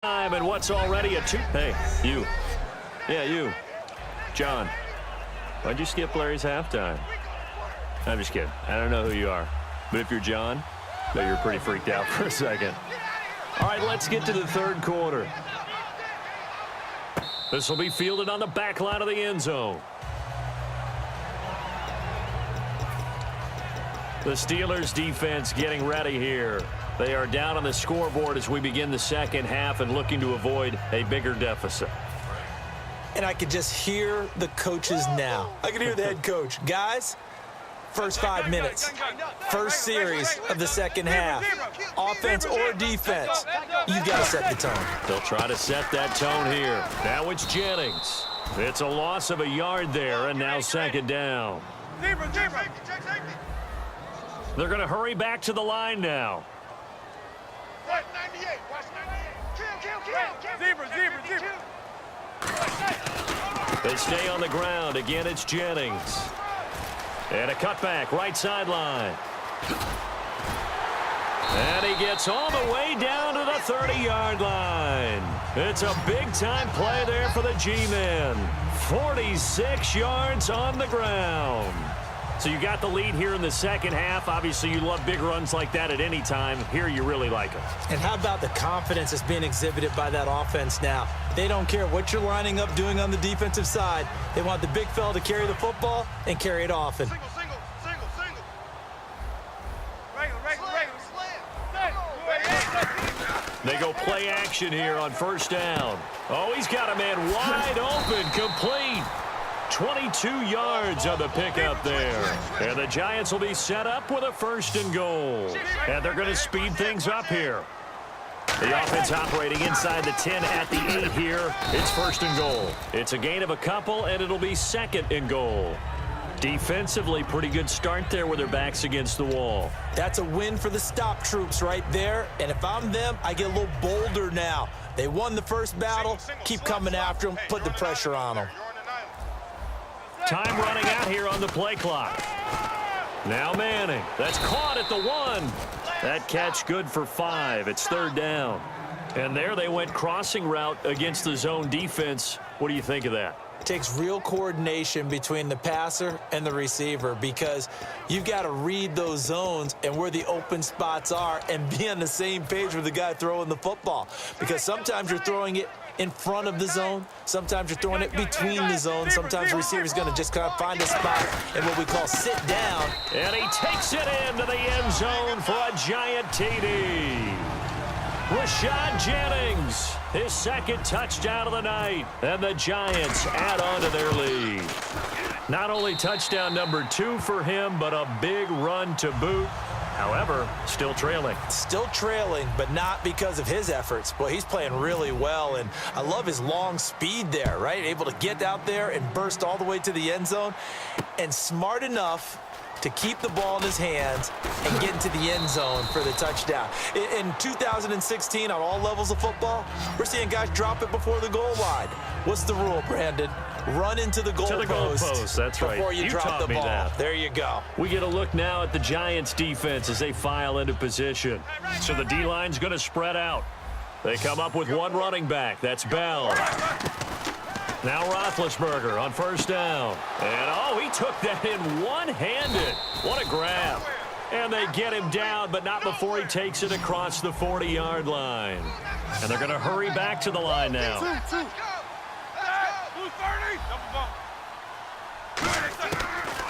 Time and what's already a two. Hey, you. Yeah, you. John. Why'd you skip Larry's halftime? I'm just kidding. I don't know who you are. But if you're John, bet you're pretty freaked out for a second. All right, let's get to the third quarter. This will be fielded on the back line of the end zone. The Steelers defense getting ready here. They are down on the scoreboard as we begin the second half and looking to avoid a bigger deficit. And I could just hear the coaches now. I can hear the head coach. Guys, first 5 minutes, first series of the second half, offense or defense, you got to set the tone. They'll try to set that tone here. Now it's Jennings. It's a loss of a yard there, and now second down. They're going to hurry back to the line now. They stay on the ground. Again, it's Jennings. And a cutback, right sideline. And he gets all the way down to the 30-yard line. It's a big-time play there for the G-men. 46 yards on the ground. So you got the lead here in the second half. Obviously, you love big runs like that at any time. Here, you really like them. And how about the confidence that's being exhibited by that offense now? They don't care what you're lining up doing on the defensive side. They want the big fella to carry the football and carry it often. They go play action here on first down. Oh, he's got a man wide open, complete. 22 yards on the pickup there. And the Giants will be set up with a first and goal. And they're going to speed things up here. The offense operating inside the 10 at the 8 here. It's first and goal. It's a gain of a couple, and it'll be second and goal. Defensively, pretty good start there with their backs against the wall. That's a win for the stop troops right there. And if I'm them, I get a little bolder now. They won the first battle. Keep coming after them. Put the pressure on them. Time running out here on the play clock. Now Manning. That's caught at the 1. That catch good for 5. It's third down. And there they went crossing route against the zone defense. What do you think of that? It takes real coordination between the passer and the receiver because you've got to read those zones and where the open spots are and be on the same page with the guy throwing the football. Because sometimes you're throwing it in front of the zone. Sometimes you're throwing it between the zones. Sometimes the receiver's going to just kind of find a spot in what we call sit down. And he takes it into the end zone for a giant TD. Rashad Jennings, his second touchdown of the night. And the Giants add on to their lead. Not only touchdown number 2 for him, but a big run to boot. However, still trailing. Still trailing, but not because of his efforts. Boy, he's playing really well, and I love his long speed there, right? Able to get out there and burst all the way to the end zone, and smart enough to keep the ball in his hands and get into the end zone for the touchdown. In 2016, on all levels of football, we're seeing guys drop it before the goal line. What's the rule, Brandon? Run into the goalpost. That's right. Before you drop the ball. That. There you go. We get a look now at the Giants defense as they file into position. So the D-line's going to spread out. They come up with one running back. That's Bell. Now Roethlisberger on first down. And, oh, he took that in one-handed. What a grab. And they get him down, but not before he takes it across the 40-yard line. And they're going to hurry back to the line now.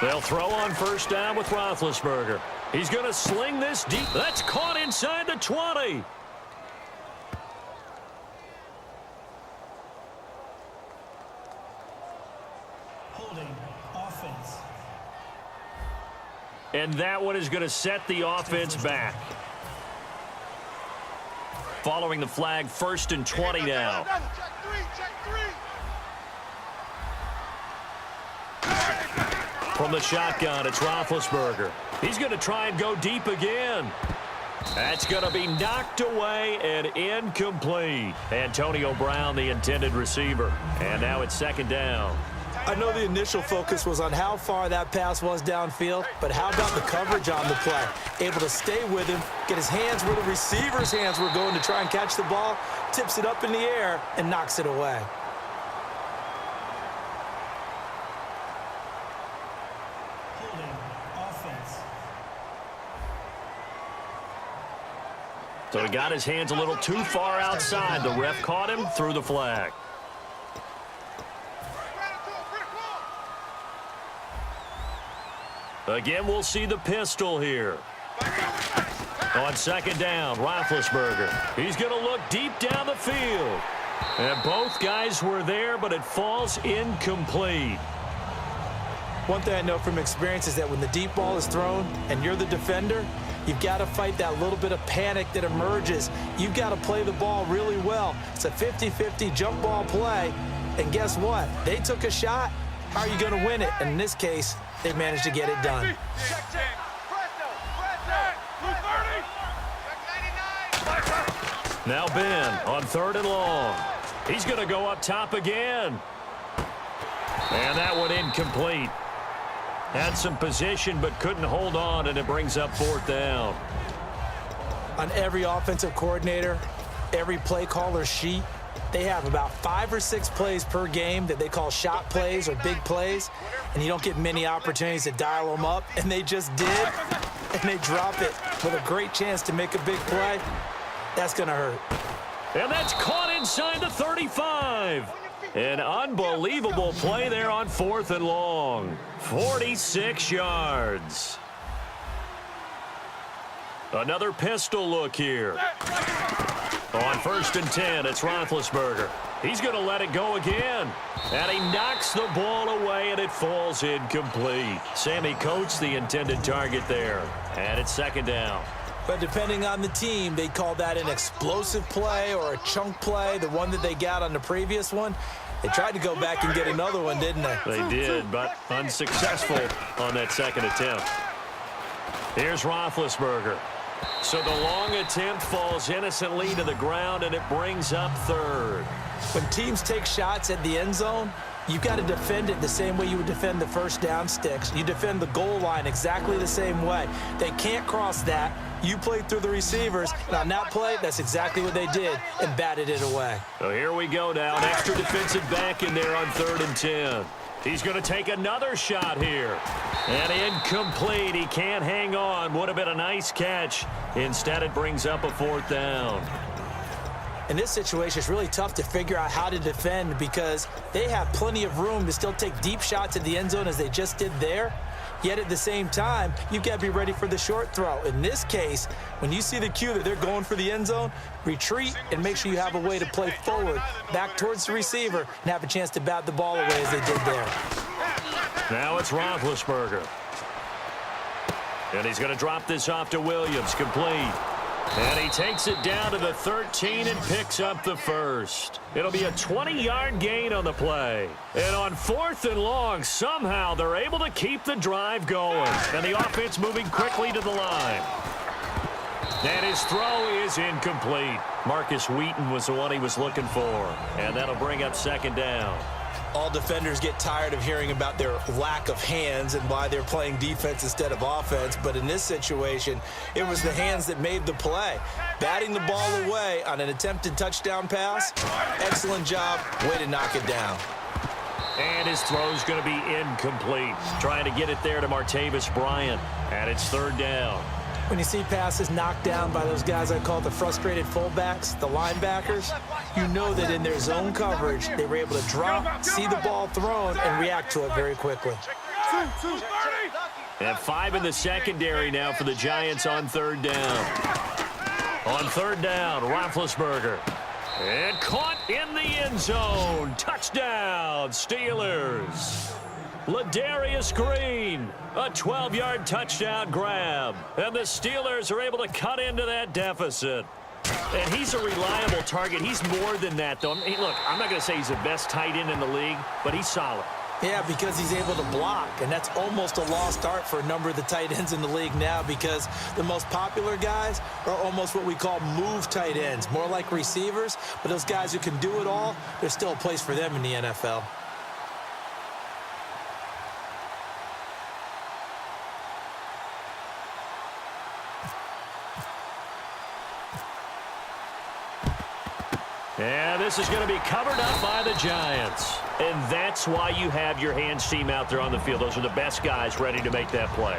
They'll throw on first down with Roethlisberger. He's going to sling this deep. That's caught inside the 20. Holding offense. And that one is going to set the offense back. Following the flag, first and 20 now. From the shotgun, it's Roethlisberger. He's going to try and go deep again. That's going to be knocked away and incomplete. Antonio Brown, the intended receiver. And now it's second down. I know the initial focus was on how far that pass was downfield, but how about the coverage on the play? Able to stay with him, get his hands where the receiver's hands were going to try and catch the ball, tips it up in the air, and knocks it away. Holding. Offense. So he got his hands a little too far outside. The ref caught him, threw the flag. Again, we'll see the pistol here. On second down, Roethlisberger. He's going to look deep down the field. And both guys were there, but it falls incomplete. One thing I know from experience is that when the deep ball is thrown and you're the defender, you've got to fight that little bit of panic that emerges. You've got to play the ball really well. It's a 50-50 jump ball play. And guess what? They took a shot. How are you going to win it? And in this case, they managed to get it done. Now Ben on third and long. He's going to go up top again. And that one incomplete. Had some position but couldn't hold on, and it brings up fourth down. On every offensive coordinator, every play caller sheet, they have about 5 or 6 plays per game that they call shot plays or big plays, and you don't get many opportunities to dial them up, and they just did, and they drop it with a great chance to make a big play. That's going to hurt. And that's caught inside the 35. An unbelievable play there on fourth and long. 46 yards. Another pistol look here. On first and 10, it's Roethlisberger. He's going to let it go again. And he knocks the ball away, and it falls incomplete. Sammy Coates, the intended target there. And it's second down. But depending on the team, they call that an explosive play or a chunk play, the one that they got on the previous one. They tried to go back and get another one, didn't they? They did, but unsuccessful on that second attempt. Here's Roethlisberger. So the long attempt falls innocently to the ground, and it brings up third. When teams take shots at the end zone, you've got to defend it the same way you would defend the first down sticks. You defend the goal line exactly the same way. They can't cross that. You play through the receivers, and on that play, that's exactly what they did, and batted it away. So here we go now. An extra defensive back in there on third and 10. He's going to take another shot here. And incomplete. He can't hang on. Would have been a nice catch. Instead, it brings up a fourth down. In this situation, it's really tough to figure out how to defend because they have plenty of room to still take deep shots at the end zone as they just did there. Yet at the same time, you've got to be ready for the short throw. In this case, when you see the cue that they're going for the end zone, retreat and make sure you have a way to play forward, back towards the receiver, and have a chance to bat the ball away as they did there. Now it's Roethlisberger. And he's going to drop this off to Williams, complete. And he takes it down to the 13 and picks up the first. It'll be a 20-yard gain on the play. And on fourth and long, somehow they're able to keep the drive going. And the offense moving quickly to the line. And his throw is incomplete. Marcus Wheaton was the one he was looking for. And that'll bring up second down. All defenders get tired of hearing about their lack of hands and why they're playing defense instead of offense. But in this situation, it was the hands that made the play. Batting the ball away on an attempted touchdown pass. Excellent job. Way to knock it down. And his throw's going to be incomplete. Trying to get it there to Martavis Bryant. And it's third down. When you see passes knocked down by those guys I call the frustrated fullbacks, the linebackers, you know that in their zone coverage, they were able to drop, see the ball thrown, and react to it very quickly. And 5 in the secondary now for the Giants on third down. On third down, Roethlisberger. And caught in the end zone. Touchdown, Steelers. Ladarius Green, a 12-yard touchdown grab. And the Steelers are able to cut into that deficit. And he's a reliable target. He's more than that, though. Hey, look, I'm not going to say he's the best tight end in the league, but he's solid. Yeah, because he's able to block, and that's almost a lost art for a number of the tight ends in the league now because the most popular guys are almost what we call move tight ends, more like receivers, but those guys who can do it all, there's still a place for them in the NFL. This is going to be covered up by the Giants. And that's why you have your hands team out there on the field. Those are the best guys ready to make that play.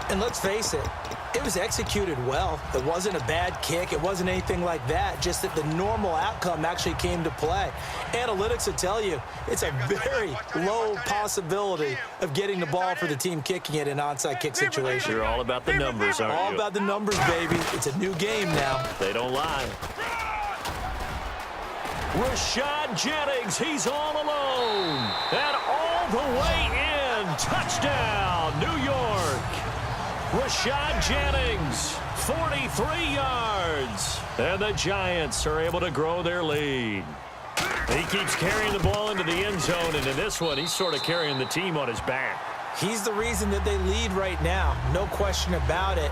And let's face it, it was executed well. It wasn't a bad kick. It wasn't anything like that. Just that the normal outcome actually came to play. Analytics will tell you it's a very low possibility of getting the ball for the team kicking it in an onside kick situation. You're all about the numbers, aren't you? All about the numbers, baby. It's a new game now. They don't lie. Rashad Jennings, he's all alone. And all the way in. Touchdown, New York. Rashad Jennings, 43 yards. And the Giants are able to grow their lead. He keeps carrying the ball into the end zone, and in this one, he's sort of carrying the team on his back. He's the reason that they lead right now. No question about it.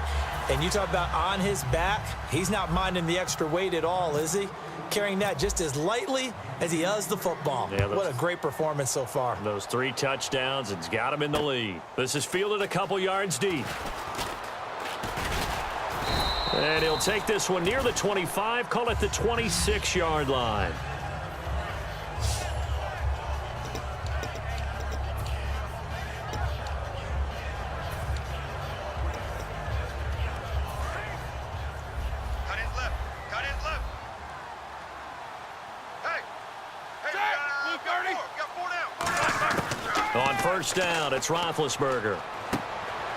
And you talk about on his back, he's not minding the extra weight at all, is he? Carrying that just as lightly as he does the football. Yeah, what a great performance so far. Those 3 touchdowns, it's got him in the lead. This is fielded a couple yards deep. And he'll take this one near the 25, call it the 26-yard line. On first down, it's Roethlisberger.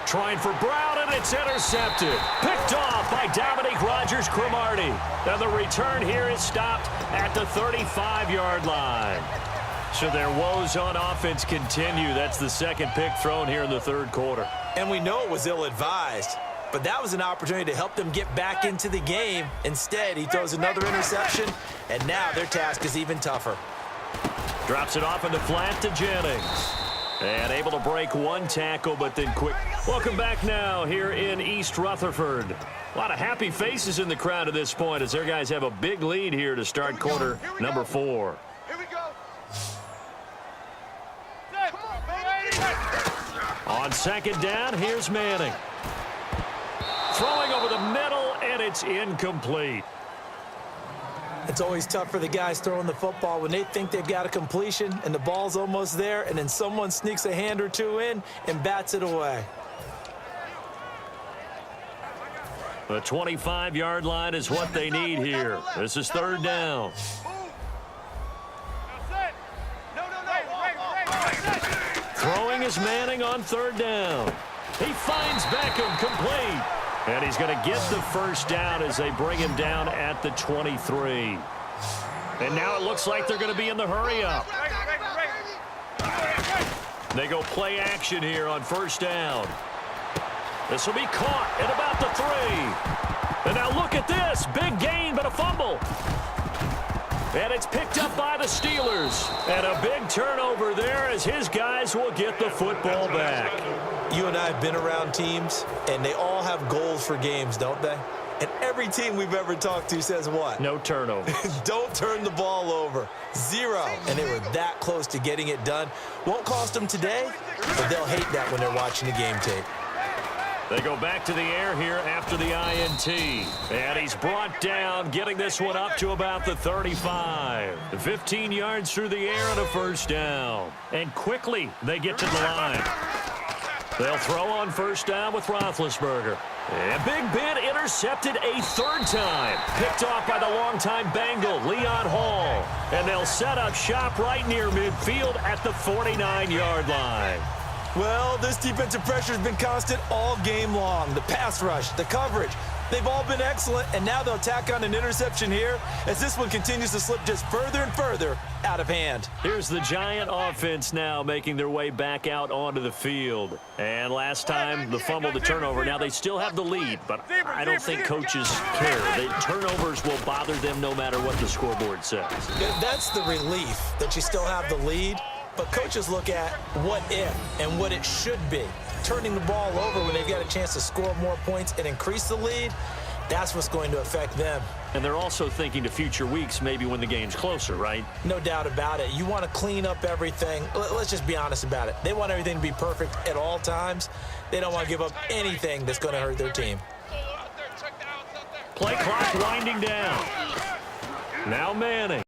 Trying for Brown, and it's intercepted. Picked off by Dominique Rodgers-Cromartie. And the return here is stopped at the 35-yard line. So their woes on offense continue. That's the second pick thrown here in the third quarter. And we know it was ill-advised, but that was an opportunity to help them get back into the game. Instead, he throws another interception, and now their task is even tougher. Drops it off in the flat to Jennings. And able to break one tackle, but then quick. Welcome back now here in East Rutherford. A lot of happy faces in the crowd at this point as their guys have a big lead here to start quarter number 4. Here we go. On second down, here's Manning. Throwing over the middle, and it's incomplete. It's always tough for the guys throwing the football when they think they've got a completion and the ball's almost there, and then someone sneaks a hand or two in and bats it away. The 25-yard line is what they need here. This is third down. Throwing is Manning on third down. He finds Beckham complete. And he's going to get the first down as they bring him down at the 23. And now it looks like they're going to be in the hurry-up. They go play action here on first down. This will be caught at about the 3. And now look at this. Big gain, but a fumble. And it's picked up by the Steelers. And a big turnover there as his guys will get the football back. You and I have been around teams, and they all have goals for games, don't they? And every team we've ever talked to says what? No turnover. Don't turn the ball over. 0. And they were that close to getting it done. Won't cost them today, but they'll hate that when they're watching the game tape. They go back to the air here after the INT. And he's brought down, getting this one up to about the 35. 15 yards through the air and a first down. And quickly they get to the line. They'll throw on first down with Roethlisberger. And Big Ben intercepted a third time. Picked off by the longtime Bengal, Leon Hall. And they'll set up shop right near midfield at the 49-yard line. Well, this defensive pressure has been constant all game long. The pass rush, the coverage, they've all been excellent, and now they'll tack on an interception here as this one continues to slip just further and further out of hand. Here's the Giant offense now making their way back out onto the field. And last time, the fumble, the turnover. Now they still have the lead, but I don't think coaches care. The turnovers will bother them no matter what the scoreboard says. That's the relief that you still have the lead. But coaches look at what if and what it should be. Turning the ball over when they've got a chance to score more points and increase the lead, that's what's going to affect them. And they're also thinking to future weeks, maybe when the game's closer, right? No doubt about it. You want to clean up everything. Let's just be honest about it. They want everything to be perfect at all times. They don't want to give up anything that's going to hurt their team. Play clock winding down. Now Manning.